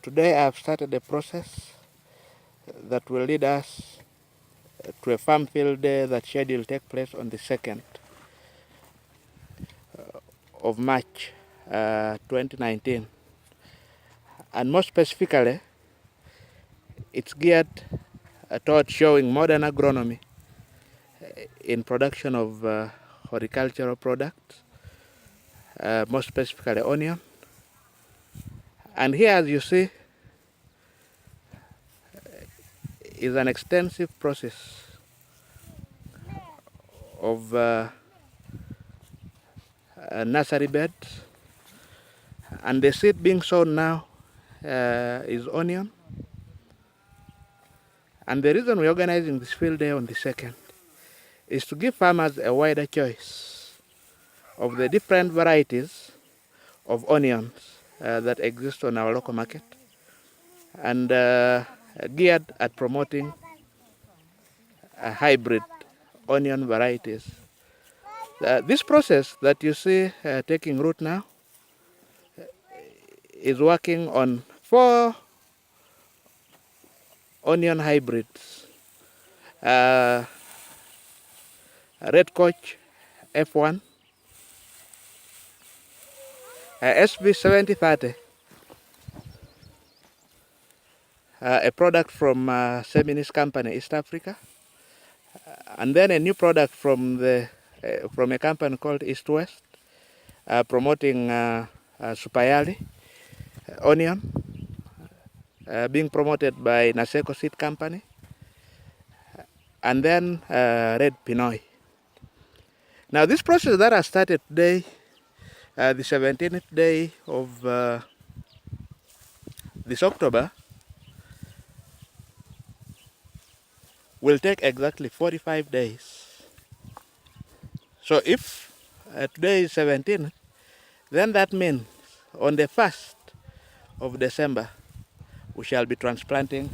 Today I have started a process that will lead us to a farm field day that scheduled to take place on the 2nd of March 2019. And more specifically, it's geared towards showing modern agronomy in production of horticultural products, more specifically onion. And here, as you see, is an extensive process of nursery beds, and the seed being sown now is onion. And the reason we're organizing this field day on the 2nd is to give farmers a wider choice of the different varieties of onions that exist on our local market, and geared at promoting hybrid onion varieties. This process that you see taking root now is working on 4 onion hybrids. Red Coach F1, SB7030, a product from Seminis Company, East Africa, and then a new product from a company called East West, promoting Supayali onion, being promoted by Naseko Seed Company, and then Red Pinoy. Now, this process that has started today, the 17th day of this October, will take exactly 45 days. So if today is 17th, then that means on the 1st of December, we shall be transplanting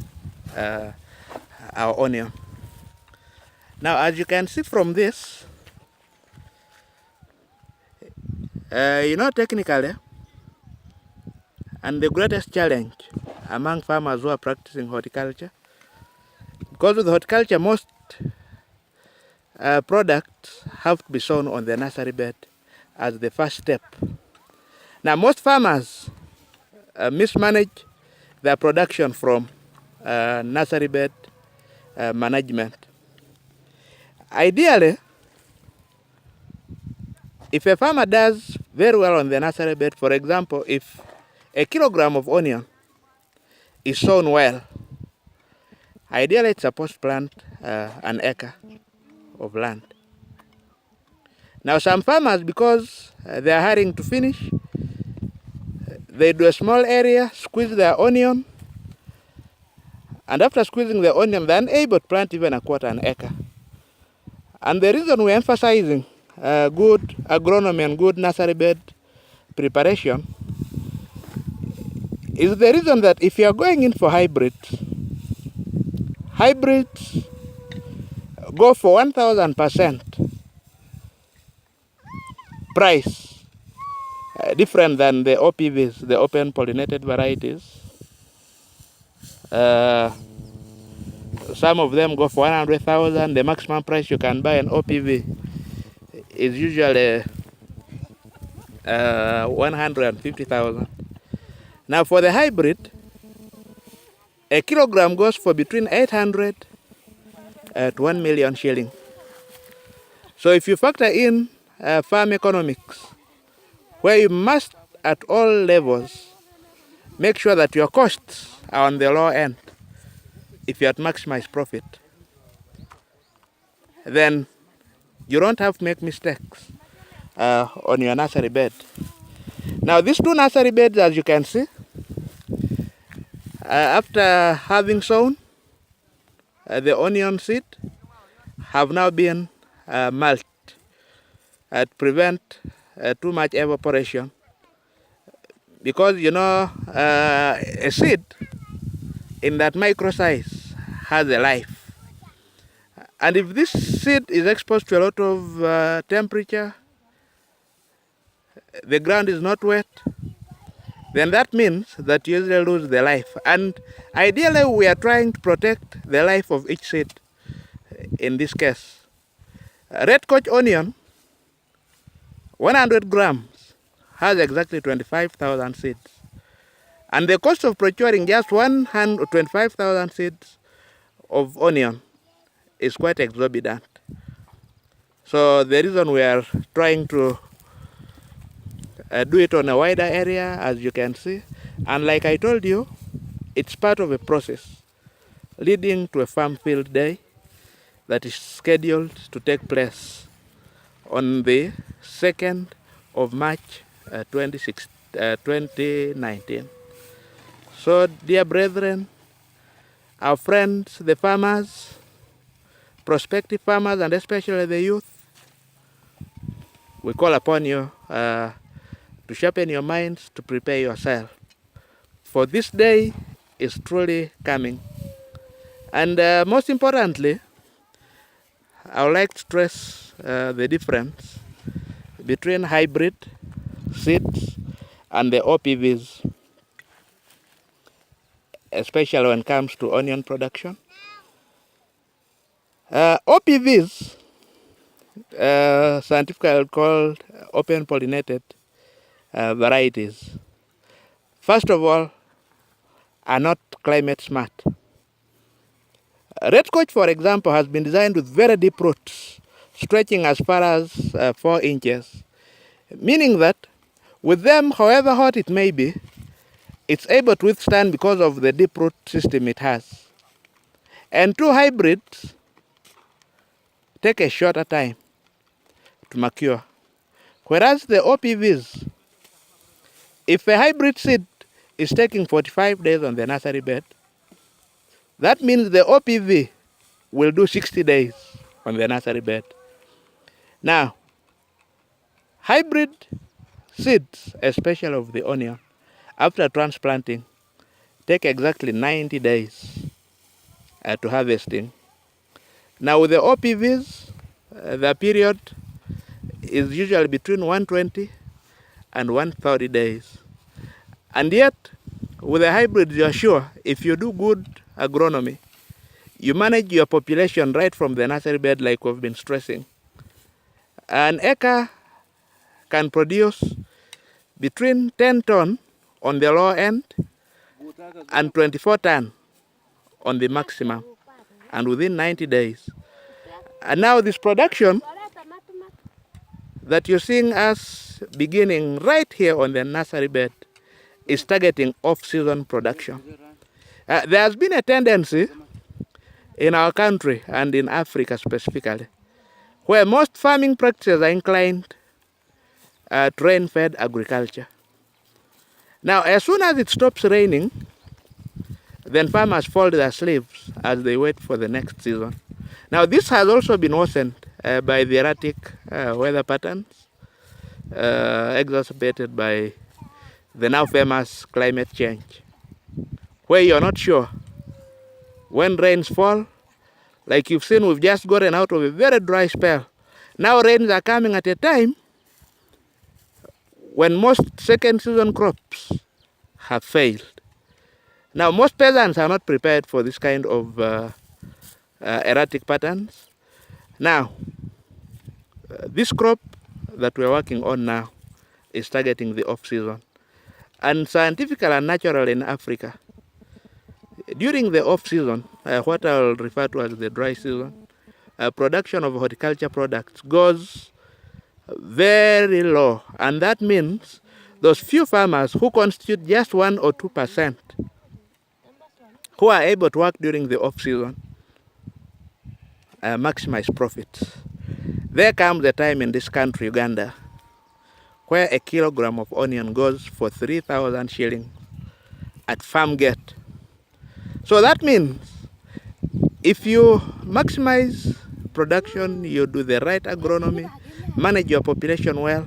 our onion. Now, as you can see from this, technically, and the greatest challenge among farmers who are practicing horticulture, because with horticulture, most products have to be sown on the nursery bed as the first step. Now, most farmers mismanage their production from nursery bed management. Ideally, if a farmer does very well on the nursery bed, for example, if a kilogram of onion is sown well, ideally it's supposed to plant an acre of land. Now, some farmers, because they are hurrying to finish, they do a small area, squeeze their onion, and after squeezing the onion, they're unable to plant even a quarter an acre. And the reason we're emphasizing good agronomy and good nursery bed preparation is the reason that if you are going in for hybrids go for 1,000% price different than the OPVs, the open pollinated varieties. Some of them go for 100,000. The maximum price you can buy an OPV is usually 150,000. Now, for the hybrid, a kilogram goes for between 800 to 1 million shilling. So if you factor in farm economics, where you must at all levels make sure that your costs are on the low end if you have to maximize profit, then you don't have to make mistakes on your nursery bed. Now, these 2 nursery beds, as you can see, after having sown the onion seed, have now been mulched to prevent too much evaporation. Because, a seed in that micro size has a life. And if this seed is exposed to a lot of temperature, the ground is not wet, then that means that you usually lose the life. And ideally, we are trying to protect the life of each seed in this case. Red coach onion, 100 grams, has exactly 25,000 seeds. And the cost of procuring just 125,000 seeds of onion is quite exorbitant. So the reason we are trying to do it on a wider area, as you can see, and like I told you, it's part of a process leading to a farm field day that is scheduled to take place on the 2nd of March 2019. So, dear brethren, our friends, the farmers, prospective farmers, and especially the youth, we call upon you to sharpen your minds, to prepare yourself. For this day is truly coming. And most importantly, I would like to stress the difference between hybrid seeds and the OPVs, especially when it comes to onion production. OPVs, scientifically called open pollinated varieties, first of all, are not climate smart. Red coach, for example, has been designed with very deep roots, stretching as far as 4 inches, meaning that with them, however hot it may be, it's able to withstand because of the deep root system it has. And two hybrids take a shorter time to mature. Whereas the OPVs, if a hybrid seed is taking 45 days on the nursery bed, that means the OPV will do 60 days on the nursery bed. Now, hybrid seeds, especially of the onion, after transplanting, take exactly 90 days to harvesting. Now with the OPVs, the period is usually between 120 and 130 days. And yet, with the hybrids, you are sure if you do good agronomy, you manage your population right from the nursery bed like we've been stressing. An acre can produce between 10 ton on the lower end and 24 ton on the maximum, and within 90 days. And now this production that you're seeing us beginning right here on the nursery bed is targeting off-season production. There has been a tendency in our country and in Africa specifically, where most farming practices are inclined to rain-fed agriculture. Now, as soon as it stops raining, then farmers fold their sleeves as they wait for the next season. Now, this has also been worsened by the erratic weather patterns, exacerbated by the now famous climate change, where you're not sure when rains fall. Like you've seen, we've just gotten out of a very dry spell. Now rains are coming at a time when most second season crops have failed. Now most peasants are not prepared for this kind of erratic patterns. Now, this crop that we're working on now is targeting the off-season. And scientifically and naturally in Africa, during the off-season, what I'll refer to as the dry season, production of horticulture products goes very low. And that means those few farmers who constitute just 1 or 2% who are able to work during the off-season maximize profits. There comes a time in this country, Uganda, where a kilogram of onion goes for 3,000 shillings at farm gate. So that means if you maximize production, you do the right agronomy, manage your population well,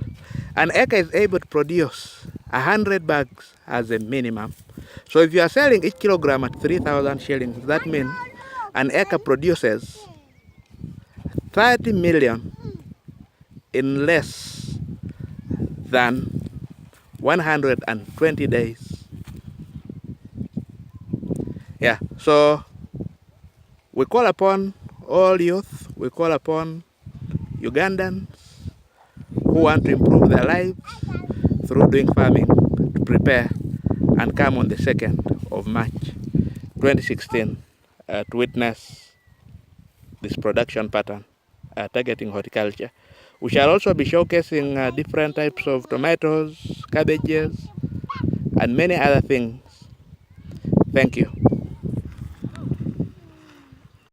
an acre is able to produce 100 bags as a minimum. So if you are selling each kilogram at 3,000 shillings, that means an acre produces 30 million in less than 120 days. Yeah, so we call upon all youth, we call upon Ugandans who want to improve their lives through doing farming to prepare and come on the 2nd of March 2016 to witness this production pattern targeting horticulture. We shall also be showcasing different types of tomatoes, cabbages, and many other things. Thank you.